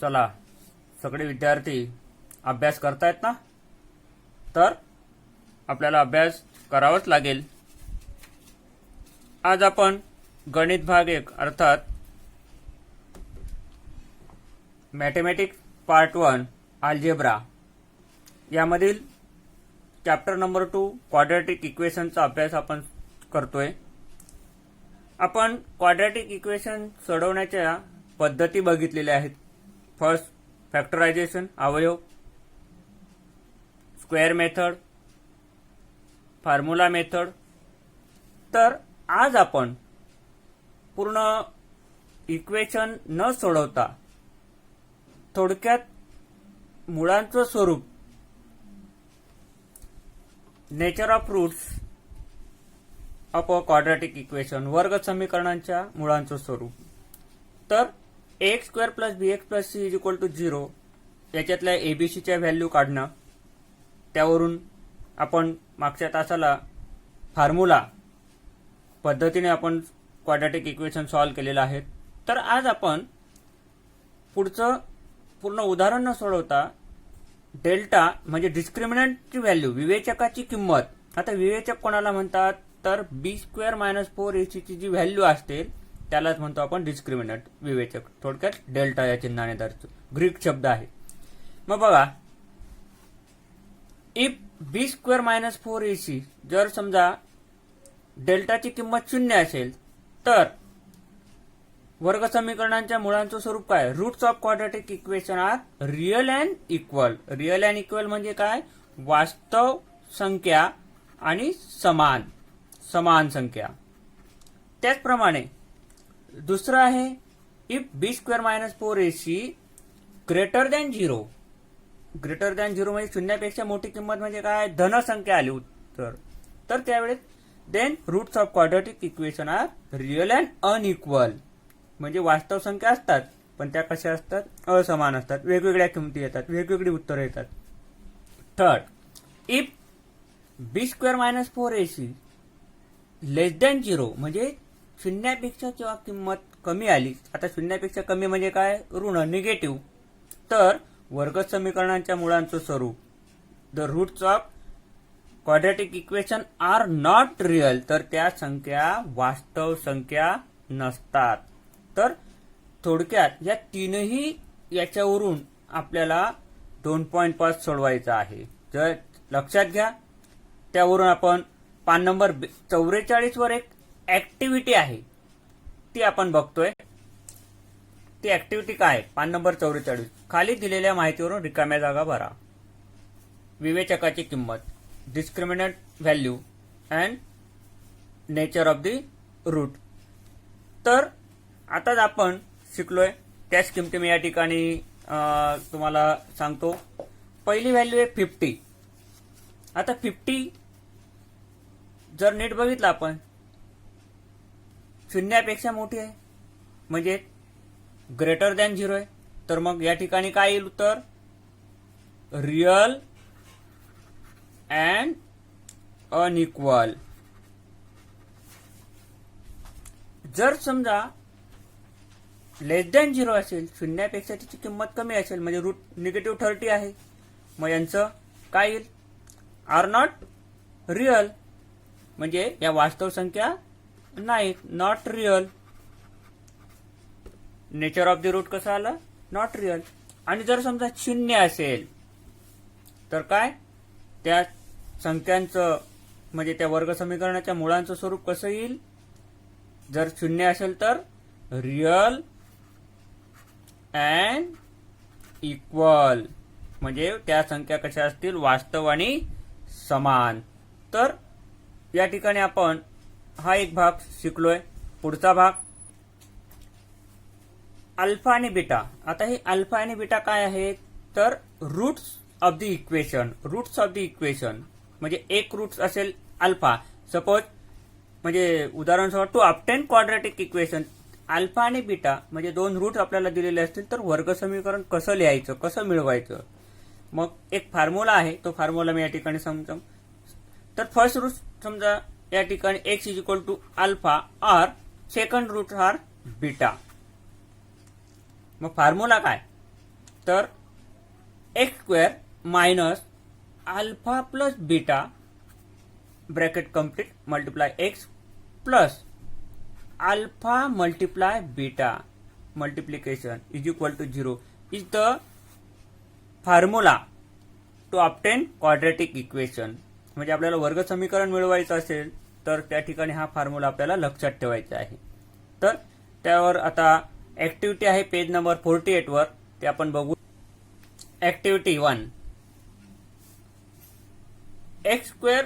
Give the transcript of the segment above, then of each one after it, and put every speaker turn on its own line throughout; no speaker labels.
चला सगळे विद्यार्थी अभ्यास करतायत ना, तर आपल्याला अभ्यास करावाच लागेल। आज आपण गणित भाग 1 अर्थात मॅथेमॅटिक्स पार्ट 1 अल्जेब्रा यामधील चॅप्टर नंबर 2 क्वाड्रॅटिक इक्वेशनचा अभ्यास आपण करतोय। आपण क्वाड्रॅटिक इक्वेशन सोडवण्याच्या पद्धती बघितलेल्या आहेत। फर्स्ट फॅक्टरायझेशन, अवयव, स्क्वेअर मेथड, फॉर्म्युला मेथड। तर आज आपण पूर्ण इक्वेशन न सोडवता थोडक्यात मुळांचं स्वरूप, nature of roots of a quadratic equation, वर्ग समीकरणांच्या मुळांचं स्वरूप, तर x square plus b x plus c is equal to 0 याच्यातल्या एबीसीच्या व्हॅल्यू काढणं, त्यावरून आपण मागच्या तासाला फॉर्म्युला पद्धतीने आपण क्वाड्रॅटिक इक्वेशन सॉल्व्ह केलेलं आहे। तर आज आपण पुढचं पूर्ण उदाहरण न सोडवता डेल्टा म्हणजे डिस्क्रिमिनंटची व्हॅल्यू, विवेचकाची किंमत। आता विवेचक कोणाला म्हणतात, तर बी स्क्वेअर मायनस 4ac ची जी व्हॅल्यू असते त्यालाच म्हणतो आपण डिस्क्रिमिनंट, विवेचक, थोडक्यात डेल्टा या चिन्हाने दर्शवतो, ग्रीक शब्द आहे। मग बघा, if b square minus 4ac जर समजा डेल्टाची किंमत 0 असेल तर वर्ग समीकरणांच्या मुळांचं स्वरूप काय, roots of quadratic equation are real and equal. Real and equal म्हणजे काय, वास्तव संख्या आणि समान संख्या। त्याचप्रमाणे दुसरं आहे, if b square minus 4ac greater than 0। Greater than 0 म्हणजे शून्यापेक्षा मोठी किंमत म्हणजे काय, धन संख्या आली उत्तर, तर त्यावेळेस then roots of quadratic equation are real and unequal. म्हणजे वास्तव संख्या असतात पण त्या कशा असतात, असमान असतात, वेगवेगळ्या किमती येतात, वेगवेगळी उत्तरं येतात। Third, if b square minus 4ac less than 0 म्हणजे शून्यापेक्षा जेव्हा किंमत कमी आली, आता शून्यापेक्षा कमी म्हणजे काय, ऋण, निगेटिव्ह, तर वर्ग समीकरणांच्या मुळांचं स्वरूप, the roots of quadratic equation are not real, तर त्या संख्या वास्तव संख्या नसतात। तर थोडक्यात या तीनही याच्यावरून आपल्याला 2.5 सोडवायचा आहे। जर लक्षात घ्या, त्यावरून आपण पान नंबर 44 वर एक ऍक्टिव्हिटी आहे ती आपण बघतोय। ती ऍक्टिव्हिटी काय, पान नंबर 44, खाली दिलेल्या माहितीवरून रिकाम्या जागा भरा। विवेचकाची किंमत, discriminant value and nature of the root. तर आताच आपण शिकलोय त्याच किमती मी या ठिकाणी तुम्हाला सांगतो। पहिली व्हॅल्यू आहे 50। आता 50 जर नीट बघितलं आपण, शून्यापेक्षा मोठी आहे म्हणजे ग्रेटर दॅन 0 आहे, तर मग या ठिकाणी काय येईल उत्तर, रिअल अँड अनइक्वल। जर समजा लेस दॅन 0 असेल, शून्यापेक्षा तिची किंमत कमी असेल म्हणजे रूट निगेटिव्ह 30 आहे, मग यांचं काय येईल, आर नॉट रिअल म्हणजे या वास्तव संख्या नाहीत, not real. Nature of the root कसं आलं, नॉट रिअल। आणि जर समजा 0 असेल तर काय, त्या संख्यांचं म्हणजे त्या वर्ग समीकरणाच्या मुळांचं स्वरूप कसं येईल, जर 0 असेल तर रिअल अँड इक्वल म्हणजे त्या संख्या कशा असतील, वास्तव आणि समान। तर या ठिकाणी आपण हा एक भाग शिकलोय। पुढचा भाग अल्फा आणि बीटा। आता हे अल्फा आणि बीटा काय आहेत, तर roots of the equation. Roots of the equation म्हणजे एक रूट्स असेल अल्फा, सपोज म्हणजे उदाहरणार्थ to obtain quadratic equation, alpha आणि बीटा म्हणजे दोन रूट्स आपल्याला दिलेले असतील तर वर्ग समीकरण कसं लिहायचं, कसं मिळवायचं, मग एक फॉर्म्युला आहे, तो फॉर्म्युला मी या ठिकाणी समजा। तर फर्स्ट रूट समजा या ठिकाणी x is equal to alpha और सेकंड रूट आर बीटा। मग फॉर्म्युला काय, तर x square minus alpha plus beta bracket complete multiply x plus alpha multiply beta multiplication is equal to 0 is the formula to obtain quadratic equation. म्हणजे आपल्याला वर्ग समीकरण मिळवायचं असेल तर त्या ठिकाणी हा फॉर्म्युला आपल्याला लक्षात ठेवायचा आहे. तर त्यावर आता ऍक्टिव्हिटी आहे पेज नंबर 48 वर, ते आपण बघू. Activity 1 x square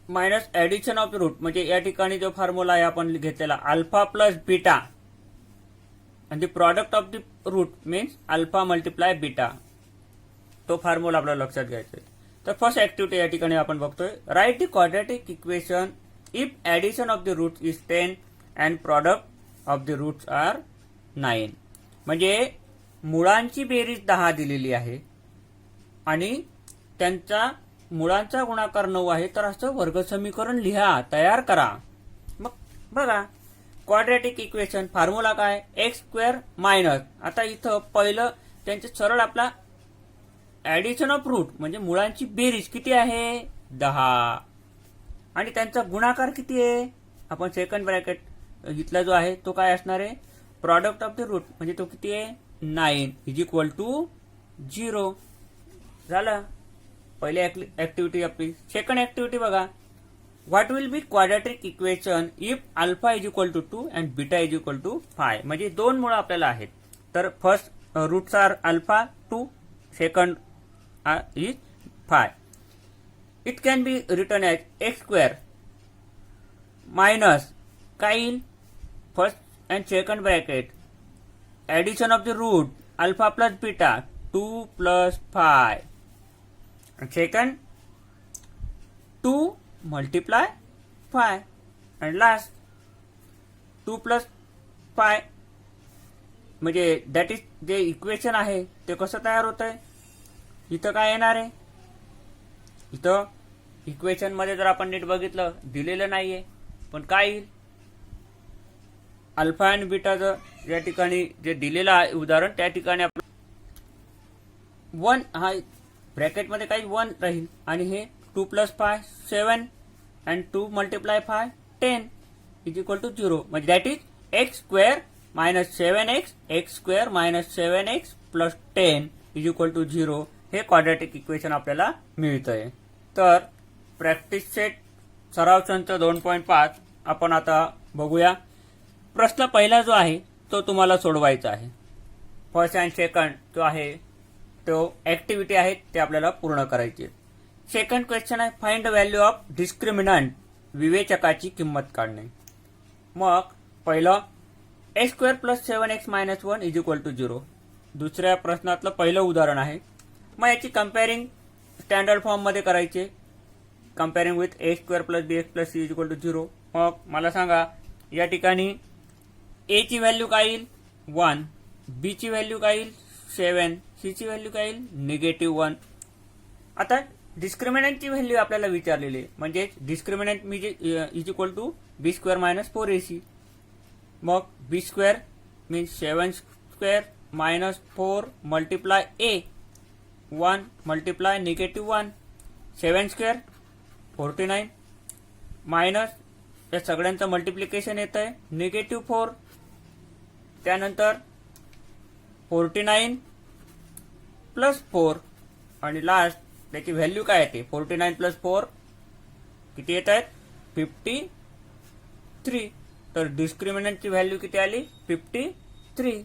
minus addition of root, म्हणजे या ठिकाणी जो फॉर्म्युला आहे आपण घेतलेला alpha plus beta and the product of the root means alpha multiply beta, तो फॉर्म्युला आपल्याला लक्षात घ्यायचा आहे. तर फर्स्ट ऍक्टिव्हिटी या ठिकाणी आपण बघतोय, right the quadratic equation if addition of the root is 10 and product of the roots are 9. म्हणजे मुळांची बेरीज 10 दिलेली आहे आणि त्यांचा मुळांचा गुणाकार 9 आहे, तर असं वर्ग समीकरण लिहा, तयार करा. मग बघा क्वाड्रॅटिक इक्वेशन फॉर्म्युला काय, एक्स स्क्वेअर मायनस, आता इथं पहिलं त्यांचे सरळ आपला ऍडिशन ऑफ रूट म्हणजे मुळांची बेरीज किती आहे 10 आणि त्यांचा गुणाकार किती आहे, आपण सेकंड ब्रॅकेट इथला जो आहे तो काय असणार आहे, प्रॉडक्ट ऑफ द रूट म्हणजे तो किती आहे 9 इज इक्वल टू 0. झालं पहिली ऍक्टिव्हिटी आपली. सेकंड ऍक्टिव्हिटी बघा, what will be quadratic equation if alpha is equal to 2 and beta is equal to 5. म्हणजे दोन मुळं आपल्याला आहेत. तर first roots are alpha 2, second is 5. It can be return as x square minus काय येईल, first and second bracket addition of the root alpha plus beta 2 plus 5 second 2 multiply 5 and last 2 plus 5, म्हणजे that is जे equation आहे ते कसं तयार होत आहे. इथं काय येणार आहे, इथं इक्वेशन मध्ये जर आपण नीट बघितलं दिलेलं नाहीये, पण काय येईल अल्फा आणि बीटाचं या ठिकाणी जे दिलेलं आहे उदाहरण त्या ठिकाणी आपण 1 हा ब्रॅकेटमध्ये काही 1 राहील आणि हे 2 plus 5 7 and 2 multiply 5 10 is equal to 0. म्हणजे that is x square minus 7x x square minus 7x plus 10 is equal to 0. हे क्वाड्रॅटिक इक्वेशन आपल्याला मिळतंय. तर प्रॅक्टिस सेट सराव संच 2.5 आपण आता बघूया. प्रश्न पहिला जो आहे तो तुम्हाला सोडवायचा आहे. फर्स्ट अँड सेकंड जो आहे तो ऍक्टिव्हिटी आहे ते आपल्याला पूर्ण करायची आहे. सेकंड क्वेश्चन आहे, find the value of discriminant, विवेचकाची किंमत काढणे. मग पहिलं x square plus 7x minus 1 is equal to 0. दुसऱ्या प्रश्नातलं पहिलं उदाहरण आहे. मग याची कम्पेअरिंग स्टँडर्ड फॉर्म मध्ये करायचे, comparing with x square plus b x plus c is equal to 0. मग मला सांगा या ठिकाणी ए ची व्हॅल्यू काय येईल 1, बी ची व्हॅल्यू काय येईल 7, सी ची व्हॅल्यू काय येईल -1. आता डिस्क्रिमिनंटची व्हॅल्यू आपल्याला विचारलेली आहे, म्हणजे डिस्क्रिमिनंट म्हणजे is equal to B square minus 4ac. मग B square means 7 square minus 4 multiply A 1 multiply -1 7 square 49 minus या सगळ्यांचं मल्टिप्लिकेशन येत आहे -4, त्यानंतर 49 प्लस 4 आणि लास्ट त्याची व्हॅल्यू काय येते 49 प्लस 4 किती येत आहेत 53. तर डिस्क्रिमिनंटची व्हॅल्यू किती आली 53.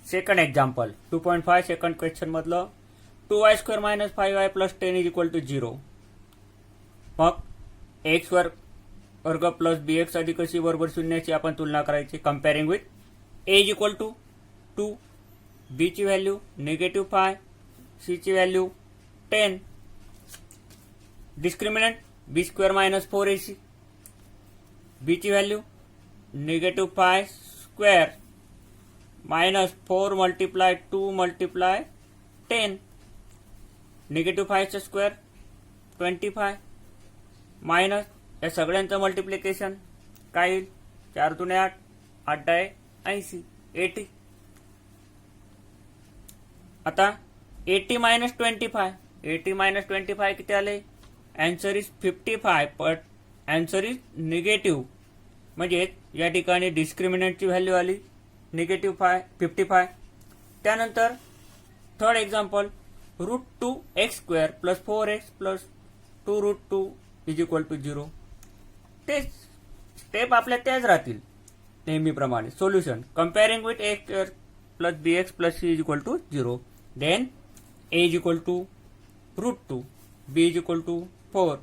सेकंड एक्झाम्पल 2.5 सेकंड क्वेश्चन मधलं 2y square minus 5y plus 10 is equal to 0. मग एक्स वर्ग प्लस बी एक्स अधिक सी बरोबर 0 ची आपण तुलना करायची, comparing with a is equal to 2, b ची व्हॅल्यू -5, सी ची value 10. Discriminant b square minus 4ac, b ची value -5 square minus 4 multiply 2 multiply 10, -5 चा स्क्वेअर 25 मायनस या सगळ्यांचं मल्टिप्लिकेशन काय येईल 4 दूने 8, 8 10 80, 80. आता 80 मायनस 25, 80 मायनस 25 किती आले? Answer is 55, but answer is negative. म्हणजे या ठिकाणी डिस्क्रिमिनंटची व्हॅल्यू आली निगेटिव्ह 55. त्यानंतर third example, √2x² plus 4x plus 2√2 is equal to 0. तेच स्टेप आपल्या त्याच राहतील नेहमीप्रमाणे. Solution, comparing with x² plus bx plus c is equal to 0. Then a is equal to √2, b is equal to 4,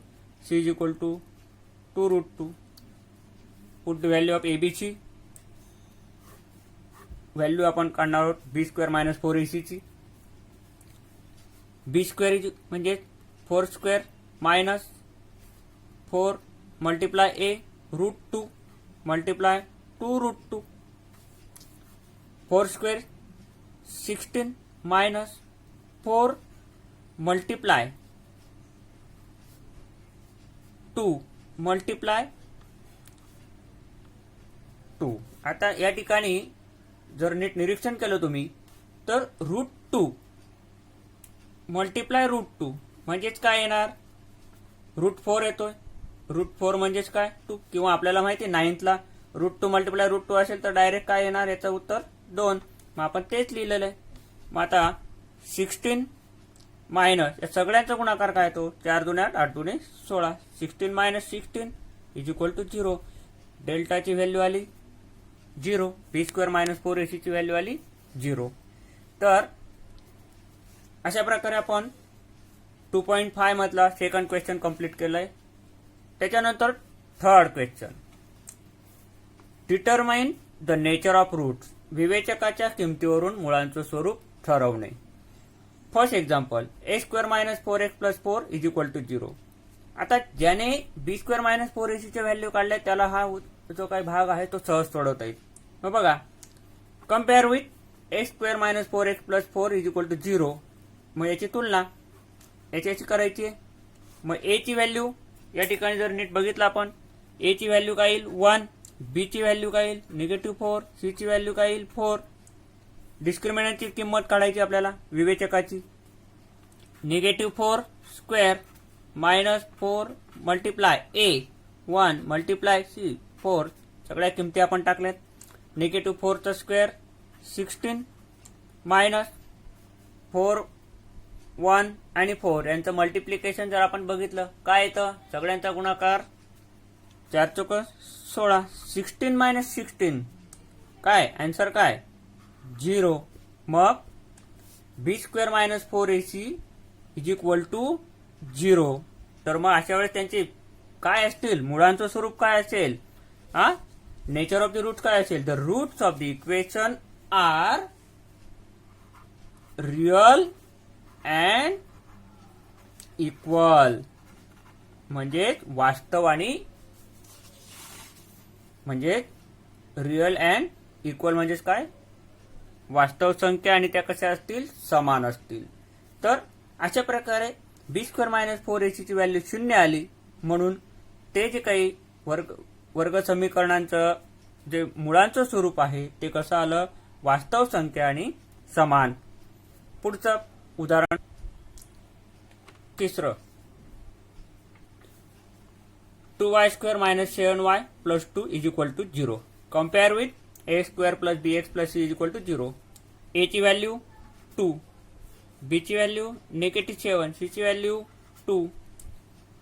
c is equal to 2√2. Put the value of abची value आपण काढणार आहोत b² minus 4ac ची. b² म्हणजे 4² minus 4 multiply a √2 multiply 2√2. 4² 16 minus 4 multiply 2 multiply 2. आता या ठिकाणी जर नीट निरीक्षण केलं तुम्ही तर √2 मल्टिप्लाय √2 म्हणजेच काय येणार? √4 येतोय. √4 म्हणजेच काय? 2. किंवा आपल्याला माहिती आहे 9thला √2 मल्टिप्लाय √2 असेल तर डायरेक्ट काय येणार? याचं उत्तर 2. मग आपण तेच लिहिलेलं आहे. मग आता 16 मायनस या सगळ्यांचा गुणाकार काय येतो? 4 दुणे 8, 8 दुणे 16. 16 मायनस 16 इज इक्वल टू 0. डेल्टाची व्हॅल्यू आली 0. b² मायनस 4ac ची व्हॅल्यू आली 0. तर अशा प्रकारे आपण 2.5 मधला सेकंड क्वेश्चन कंप्लीट केलाय. त्याच्यानंतर third question, determine the nature of roots. विवेचकाच्या किमतीवरून मुळांचं स्वरूप ठरवणे. First example, a² minus 4x plus 4 is equal to 0. आता ज्याने b² मायनस 4ac च्या व्हॅल्यू काढल्या त्याला हा जो काही भाग आहे तो सहज सोडवता येईल. मग बघा, compare with a² minus 4x plus 4 is equal to 0. मग याची तुलना याच्याशी करायची आहे. मग a ची व्हॅल्यू या ठिकाणी जर नीट बघितलं आपण, a ची व्हॅल्यू काय येईल? 1. b ची व्हॅल्यू काय येईल? निगेटिव्ह 4. c ची व्हॅल्यू काय येईल? 4. डिस्क्रिमिनंटची किंमत काढायची आपल्याला विवेचकाची. Negative 4² minus 4 multiply a 1 multiply c 4. सगळ्या किमती आपण टाकल्यात. निगेटिव्ह 4चा स्क्वेअर 16 मायनस 4 1 आणि 4 यांचं मल्टिप्लिकेशन जर आपण बघितलं काय येतं? सगळ्यांचा गुणाकार 4 चौक 16. 16 मायनस 16 काय? आन्सर काय? 0. मग b² minus 4ac is equal to 0. तर मग अशा वेळेस त्यांचे काय असतील? मुळांचं स्वरूप काय असेल? नेचर ऑफ द रूट काय असेल? The roots of the equation are real and equal. म्हणजे वास्तव आणि म्हणजे रिअल अँड इक्वल म्हणजेच काय? वास्तव संख्या आणि त्या कशा असतील? समान असतील. तर अशा प्रकारे b² मायनस 4ac ची व्हॅल्यू 0 आली. म्हणून ते जे काही वर्ग समीकरणांचं जे मुळांचं स्वरूप आहे ते कसं आलं? वास्तव संख्या आणि समान. पुढचं उदाहरण तिसरं, 2y² minus 7y plus 2 is equal to 0. Compare with a² plus bx plus c is equal to 0. a ची व्हॅल्यू 2, b ची व्हॅल्यू निगेटिव्ह 7, c ची व्हॅल्यू 2.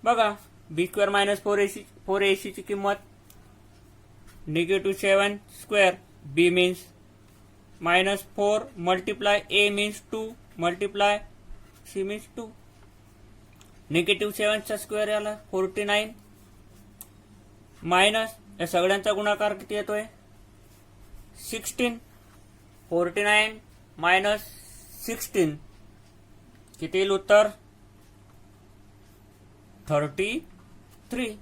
बघा, b² मायनस 4ac ची किंमत negative 7² b means minus 4 multiply a means 2 multiply c means 2. Negative 7चा square याला 49 minus या सगळ्यांचा गुणाकार किती येतोय? 16. 49 मायनस 16 किती येईल उत्तर? 33.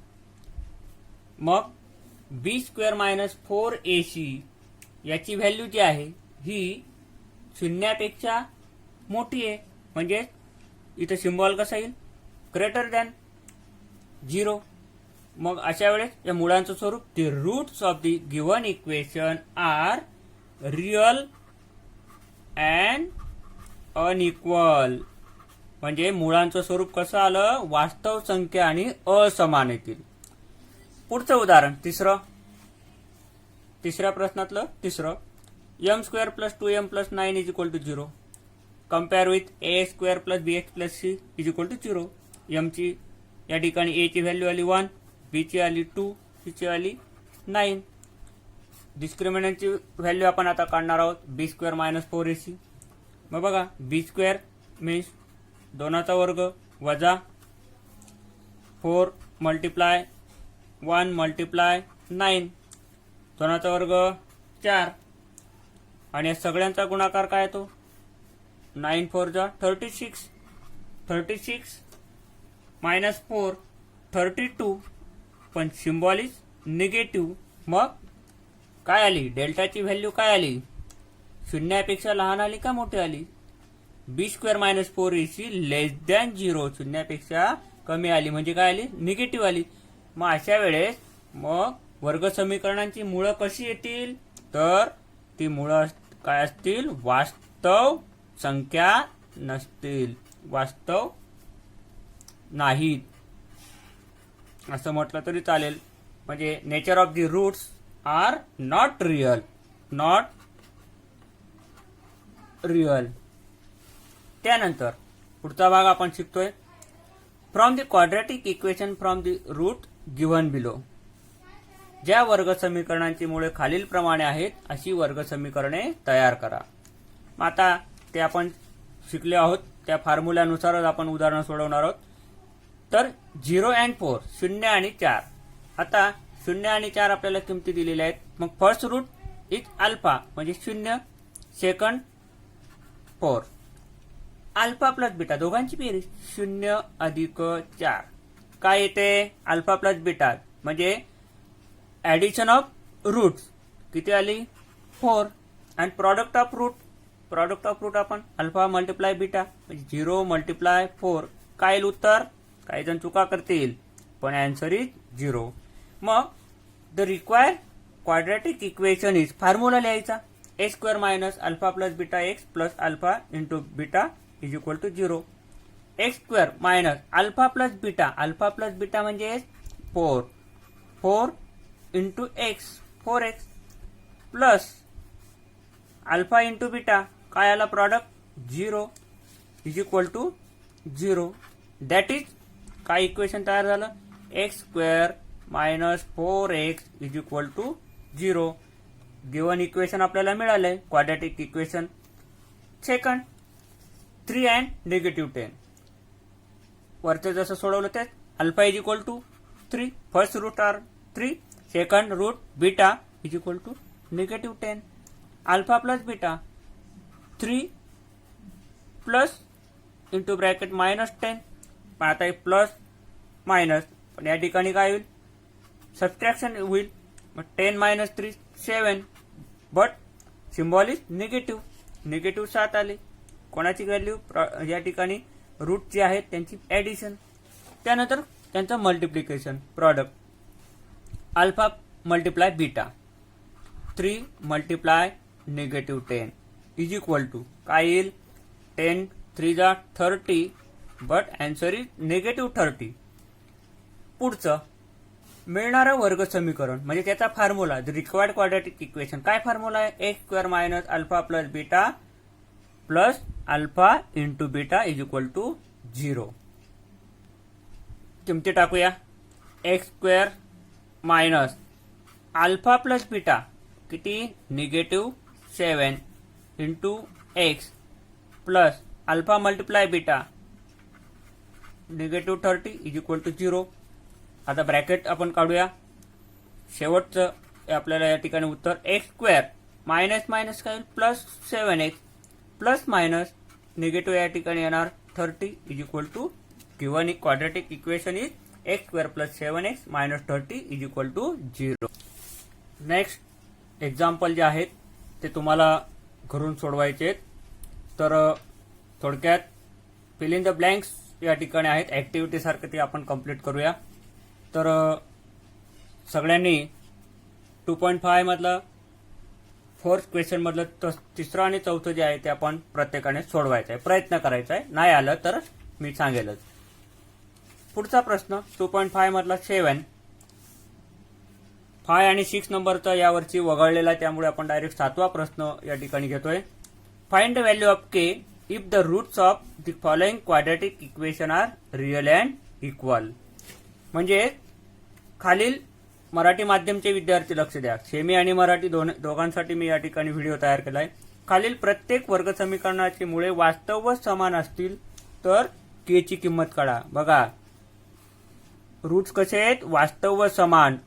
मग b² मायनस 4ac याची व्हॅल्यू जी आहे ही शून्यापेक्षा मोठी आहे. म्हणजे इथं सिम्बॉल कसा येईल? Greater than 0. मग अशा वेळेस या मुळांचं स्वरूप the roots of the given equation are real and unequal, म्हणजे मुळांचं स्वरूप कसं आलं, वास्तव संख्या आणि असमान येतील. पुढचं उदाहरण तिसऱ्या प्रश्नातलं तिसरं. m square plus 2m plus 9 is equal to 0. Compare with a square plus bx plus c is equal to 0. m ची या ठिकाणी a ची व्हॅल्यू आली 1, b ची आली 2, c ची आली 9. डिस्क्रिमिनंटची व्हॅल्यू आपण आता काढणार आहोत, बी स्क्वेअर मायनस 4ac. मग बघा, बी स्क्वेअर मीन्स 2चा वर्ग वजा 4 मल्टिप्लाय 1 मल्टिप्लाय 9, 2चा वर्ग 4, आणि या सगळ्यांचा गुणाकार काय येतो, 9 4 जा 36, 36 मायनस 4 32, पण सिम्बॉल इज निगेटिव्ह. मग काय आली, डेल्टाची व्हॅल्यू काय आली, शून्यापेक्षा लहान आली का मोठी आली, बी square minus 4ac less than 0, शून्यापेक्षा कमी आली, म्हणजे काय आली, निगेटिव्ह आली. मग अशा वेळेस मग वर्ग समीकरणांची मुळं कशी येतील, तर ती मुळं काय असतील, वास्तव संख्या नसतील, वास्तव नाहीत असं म्हटलं तरी चालेल. म्हणजे nature of the roots are not real, त्यानंतर पुढचा भाग आपण शिकतोय, from the quadratic equation from the root given below. ज्या वर्ग समीकरणांची मुळे खालीलप्रमाणे आहेत अशी वर्ग समीकरणे तयार करा. आता ते आपण शिकले आहोत, त्या फॉर्म्युल्यानुसारच आपण उदाहरण सोडवणार आहोत. तर 0 and 4, 0 आणि 4. आता 0 आणि 4 आपल्याला किमती दिलेल्या आहेत. मग फर्स्ट रूट इज अल्फा, म्हणजे 0, सेकंड 4, अल्फा प्लस बीटा दोघांची बेरीज 0 अधिक 4 काय येते, अल्फा प्लस बीटा, म्हणजे ऍडिशन ऑफ रूट्स किती आली, 4, अँड प्रॉडक्ट ऑफ रूट आपण अल्फा मल्टिप्लाय बीटा, म्हणजे 0 मल्टिप्लाय 4 काय येईल उत्तर. काही जण चुका करतील, पण आन्सर इज 0. मग the required quadratic equation is, formula लिहायचा, A square minus alpha plus beta x plus alpha into beta is equal to 0. X square minus alpha plus beta म्हणजे 4 into x 4x plus alpha into beta काय आला product 0 is equal to 0. That is काय equation तयार झालं, x square minus 4x is equal to 0. Given equation आपल्याला मिळालंय, quadratic equation. Second 3 and negative 10, वरचं जसं सोडवलं ते alpha is equal to 3, first root are 3, second root beta is equal to negative 10, alpha plus beta 3 plus into bracket minus 10. पण आता एक plus minus, पण या ठिकाणी काय होईल, सबट्रॅक्शन होईल. मग 10 minus 3 7, but symbol is negative 7 आले. कोणाची व्हॅल्यू, या ठिकाणी रूटची आहेत त्यांची ऍडिशन. त्यानंतर त्यांचं multiplication, product alpha multiply beta 3 multiply negative 10 is equal to काय येईल, 10 3 जा 30, बट आन्सर इज निगेटिव्ह 30. पुढचं मिळणारं वर्ग समीकरण म्हणजे त्याचा formula, the required quadratic equation काय फॉर्म्युला आहे, x square minus alpha plus beta plus alpha into beta is equal to 0. किमती टाकूया, x square minus alpha plus beta किती, negative 7 into x plus alpha multiply beta negative 30 is equal to 0. आता bracket आपण काढूया, शेवटचं आपल्याला या ठिकाणी उत्तर एक्स स्क्वेअर मायनस मायनस काय plus 7x plus minus negative या ठिकाणी येणार 30 is equal to given quadratic equation is x square plus 7x minus 30 is equal to 0. Next example जे आहेत ते तुम्हाला घरून सोडवायचे आहेत. तर थोडक्यात फिल इन द ब्लँक्स या ठिकाणी आहेत, ऍक्टिव्हिटी सारखं ते आपण कंप्लीट करूया. तर सगळ्यांनी 2.5 मधलं फोर्थ क्वेश्चन मधलं तिसरं आणि चौथं जे आहे ते आपण प्रत्येकाने सोडवायचं आहे, प्रयत्न करायचा आहे. नाही आलं तर मी सांगेलच. पुढचा प्रश्न 2.5 मधला 7. 5 आणि 6 नंबरचा यावरची वगळलेला आहे, त्यामुळे आपण डायरेक्ट 7वा प्रश्न या ठिकाणी घेतोय. Find the value of k if the roots of the following quadratic equation are real and equal. म्हणजे खालील मराठी माध्यमचे विद्यार्थी लक्ष द्या. सेमी आणि मराठी दोघांसाठी मी या ठिकाणी व्हिडिओ तयार केलाय. खालील प्रत्येक वर्ग समीकरणाची मुळे वास्तव व समान असतील तर के ची किंमत काढा. बघा, रूट्स कसे आहेत? वास्तव व समान.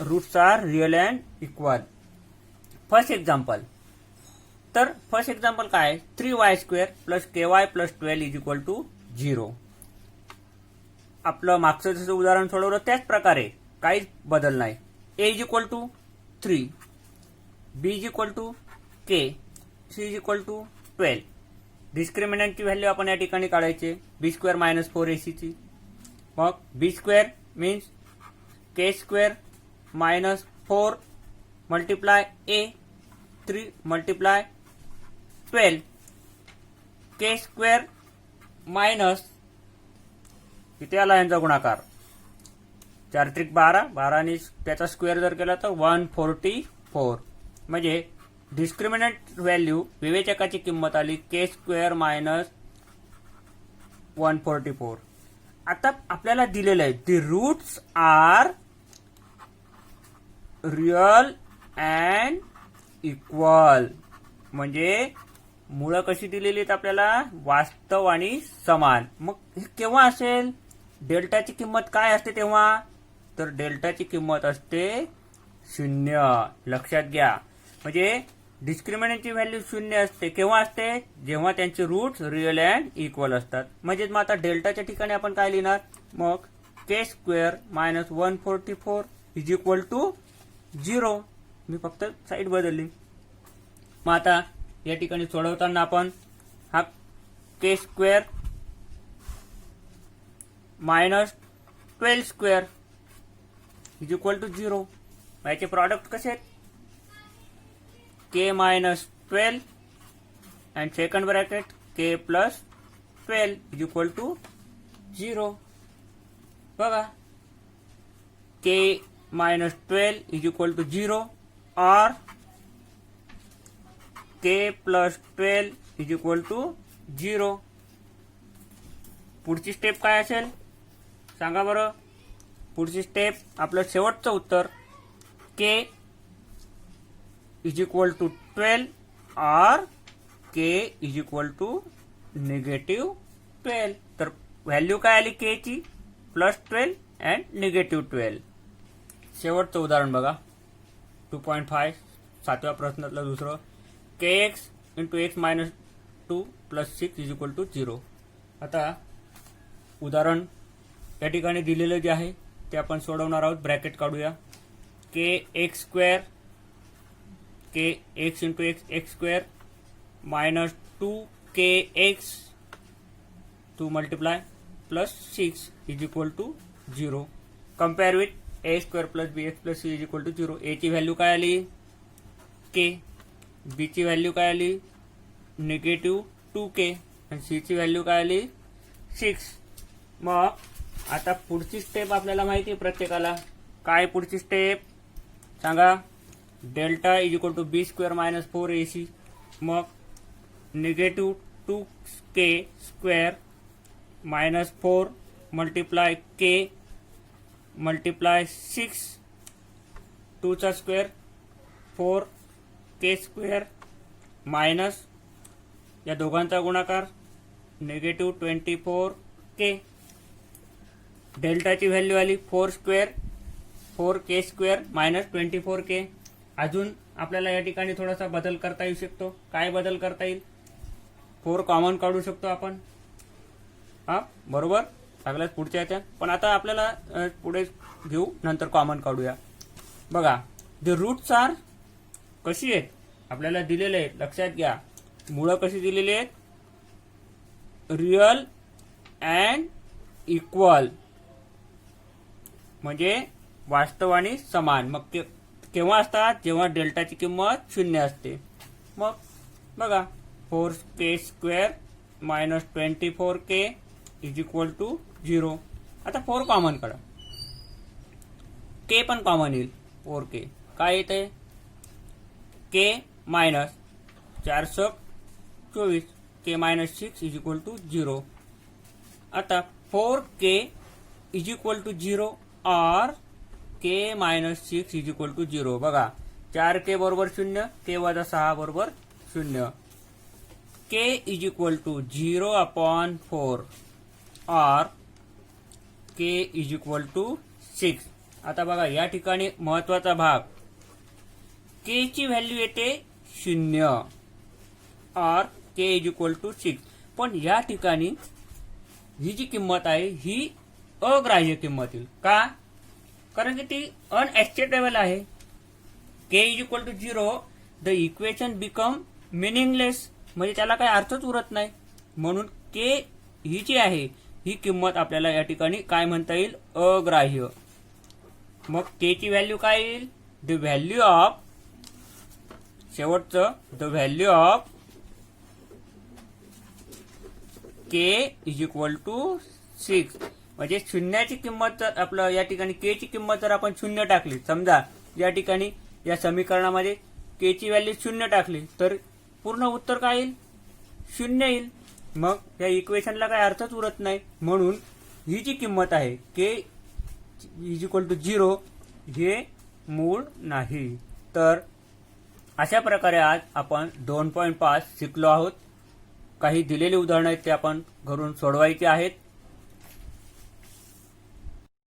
Roots are real and equal. First example. तर फर्स्ट एक्झाम्पल काय? 3y² plus ky plus 12 is equal to 0. आपलं मागचं जसं उदाहरण सोडवलं त्याच प्रकारे काहीच बदल नाही. a is equal to 3, b is equal to k, c is equal to 12. डिस्क्रिमिनंटची व्हॅल्यू आपण या ठिकाणी काढायची, b² मायनस 4ac ची. मग b² means k² minus 4 multiply a, 3 multiply 12, k² minus किती आला यांचा गुणाकार? 4 त्रिक 12, 12 आणि त्याचा स्क्वेअर जर केला तर 144. म्हणजे डिस्क्रिमिनंट व्हॅल्यू विवेचकाची किंमत आली k² मायनस 144. आता आपल्याला दिलेलं आहे the roots are real and equal. म्हणजे मुळं कशी दिलेली आहेत आपल्याला? वास्तव आणि समान. मग हे केव्हा असेल? डेल्टाची किंमत काय असते तेव्हा? तर डेल्टाची किंमत असते 0. लक्षात घ्या. म्हणजे डिस्क्रिमिनंटची व्हॅल्यू 0 असते. केव्हा असते? जेव्हा त्यांचे रूट्स रिअल अँड इक्वल असतात. म्हणजे मग आता डेल्टाच्या ठिकाणी आपण काय लिहिणार? मग k² minus 144 is equal to 0. मी फक्त साईड बदलली. मग आता या ठिकाणी सोडवताना आपण हा k² minus 12² is equal to 0. याचे प्रॉडक्ट कसे आहेत? k minus 12 and second bracket k plus 12 is equal to 0. बघा, k minus 12 is equal to 0 और k plus 12 is equal to 0. पुढची स्टेप काय असेल सांगा बरं? पुढची स्टेप आपलं शेवटचं उत्तर k इज इक्वल टू 12 और k is equal to negative 12. तर व्हॅल्यू काय आली k ची? Plus 12 and negative 12. शेवटचं उदाहरण बघा 2.5 7व्या प्रश्नातलं दुसरं. kx into x minus 2 plus 6 is equal to 0. आता उदाहरण या ठिकाणी दिलेलं जे आहे ते आपण सोडवणार आहोत. ब्रॅकेट काढूया. kx² kx into x² minus 2kx 2 multiply plus 6 is equal to 0. Compare with a² plus bx plus c is equal to 0. a ची व्हॅल्यू काय आली? k. b ची व्हॅल्यू काय आली? Negative 2k. आणि c ची व्हॅल्यू काय आली? 6. मग आता पुढची स्टेप आपल्याला माहिती आहे प्रत्येकाला. काय पुढची स्टेप सांगा? Delta is equal to b² minus 4ac. मग निगेटिव्ह 2k² minus 4 multiply k multiply 6 2 चा स्क्वेअर 4k² मायनस या दोघांचा गुणाकार निगेटिव्ह 24k. डेल्टाची व्हॅल्यू आली 4k² मायनस 24k. अजून आपल्याला या ठिकाणी थोडासा बदल करता येऊ शकतो. काय बदल करता येईल? 4 कॉमन काढू शकतो आपण. हा बरोबर, सगळ्यात पुढच्या येत्या. पण आता आपल्याला पुढे घेऊ, नंतर कॉमन काढूया. बघा, द रूट्स आर कशी आहेत आपल्याला दिलेले आहेत. लक्षात घ्या, मुळं कशी दिलेली आहेत? Real and equal. म्हणजे वास्तव आणि समान. मग केव्हा असतात, जेव्हा डेल्टाची किंमत 0 असते. मग बघा 4k² minus 24k is equal to 0. आता 4 कॉमन काढा, के पण कॉमन येईल. 4k काय येते, K minus 424 K minus 6 is equal to 0. आता 4k इज इक्वल टू 0 और K minus 6 is equal to 0. बघा 4k बरोबर 0, के वजा 6 बरोबर 0. के इज इक्वल टू 0 अपॉन 4 और के इज इक्वल टू 6. आता बघा या ठिकाणी महत्वाचा भाग, के ची व्हॅल्यू येते 0 और के इज इक्वल टू 6. पण या ठिकाणी ही जी किंमत आहे ही अग्राह्य किंमत येईल. का? कारण की ती अनएस्टेटेबल आहे. K is equal to 0, the equation become meaningless, म्हणजे त्याला काही अर्थच उरत नाही. म्हणून के ही जी आहे ही किंमत आपल्याला या ठिकाणी काय म्हणता येईल, अग्राह्य. मग के ची व्हॅल्यू काय येईल, द व्हॅल्यू ऑफ, शेवटचं the value of k is equal to 6. म्हणजे शून्याची किंमत जर आपलं या ठिकाणी के ची किंमत जर आपण 0 टाकली, समजा या ठिकाणी या समीकरणामध्ये के ची व्हॅल्यू 0 टाकली तर पूर्ण उत्तर काय येईल, 0 येईल. मग या इक्वेशनला काही अर्थच उरत नाही. म्हणून ही जी किंमत आहे के इज इक्वल टू 0 हे मूळ नाही. तर अशा प्रकारे आज आपण 2.5 शिकलो आहोत. काही दिलेली उदाहरणं आहेत ते आपण घरून सोडवायची आहेत.